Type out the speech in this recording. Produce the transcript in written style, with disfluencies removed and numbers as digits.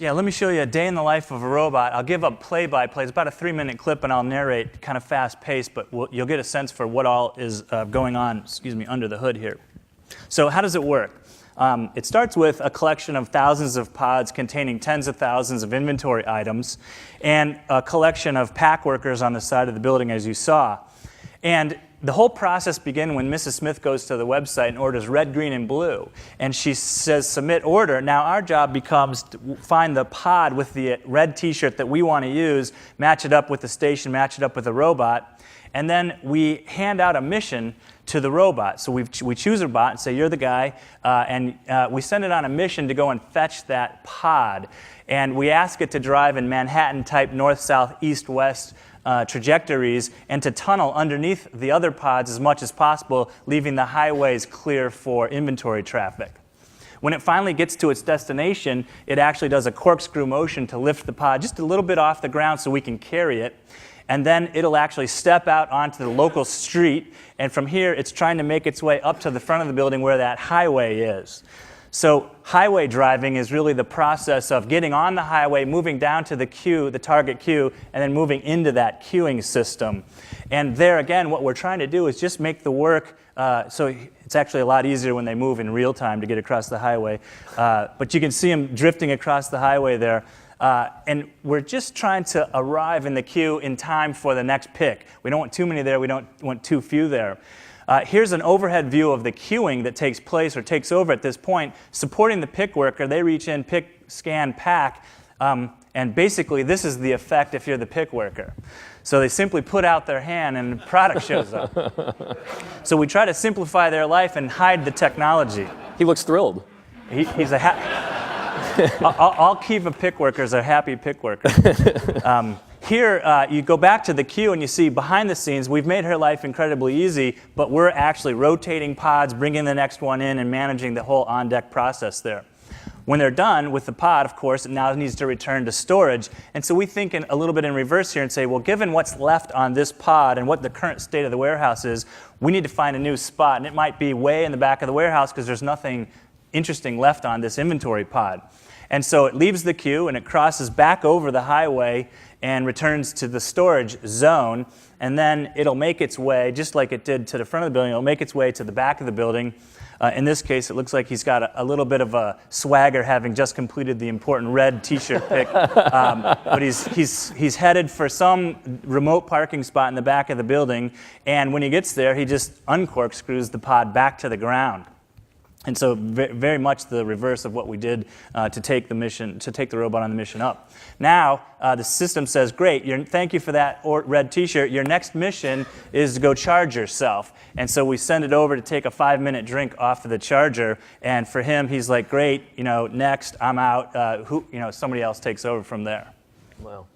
Yeah, let me show you a day in the life of a robot. I'll give a play-by-play. It's about a 3-minute clip, and I'll narrate kind of fast-paced, but you'll get a sense for what all is going on, under the hood here. So how does it work? It starts with a collection of thousands of pods containing tens of thousands of inventory items and a collection of pack workers on the side of the building, as you saw. And the whole process begins when Mrs. Smith goes to the website and orders red, green, and blue. And she says, submit order. Now our job becomes to find the pod with the red t-shirt that we want to use, match it up with the station, match it up with the robot. And then we hand out a mission to the robot. So we choose a robot and say, you're the guy, and we send it on a mission to go and fetch that pod. And we ask it to drive in Manhattan-type north, south, east, west trajectories and to tunnel underneath the other pods as much as possible, leaving the highways clear for inventory traffic. When it finally gets to its destination, it actually does a corkscrew motion to lift the pod just a little bit off the ground so we can carry it. And then it'll actually step out onto the local street, and from here it's trying to make its way up to the front of the building where that highway is. So highway driving is really the process of getting on the highway, moving down to the queue, the target queue, and then moving into that queuing system. And there again, what we're trying to do is just make the work, so it's actually a lot easier when they move in real time to get across the highway. But you can see them drifting across the highway there. And we're just trying to arrive in the queue in time for the next pick. We don't want too many there, we don't want too few there. Here's an overhead view of the queuing that takes place or takes over at this point. Supporting the pick worker, they reach in, pick, scan, pack, and basically this is the effect if you're the pick worker. So they simply put out their hand and the product shows up. So we try to simplify their life and hide the technology. He looks thrilled. He's a all Kiva pick workers are happy pick workers. Here, you go back to the queue and you see behind the scenes, we've made her life incredibly easy, but we're actually rotating pods, bringing the next one in, and managing the whole on-deck process there. When they're done with the pod, of course, it now needs to return to storage. And so we think a little bit in reverse here and say, well, given what's left on this pod and what the current state of the warehouse is, we need to find a new spot. And it might be way in the back of the warehouse because there's nothing interesting left on this inventory pod. And so it leaves the queue and it crosses back over the highway and returns to the storage zone, and then it'll make its way, just like it did to the front of the building, it'll make its way to the back of the building. In this case, it looks like he's got a little bit of a swagger, having just completed the important red t-shirt pick. But he's headed for some remote parking spot in the back of the building, and when he gets there, he just uncorkscrews the pod back to the ground. And so very much the reverse of what we did to take the robot on the mission up. Now, the system says, great, thank you for that red t-shirt. Your next mission is to go charge yourself. And so we send it over to take a 5-minute drink off of the charger. And for him, he's like, great, next, I'm out. Somebody else takes over from there. Wow.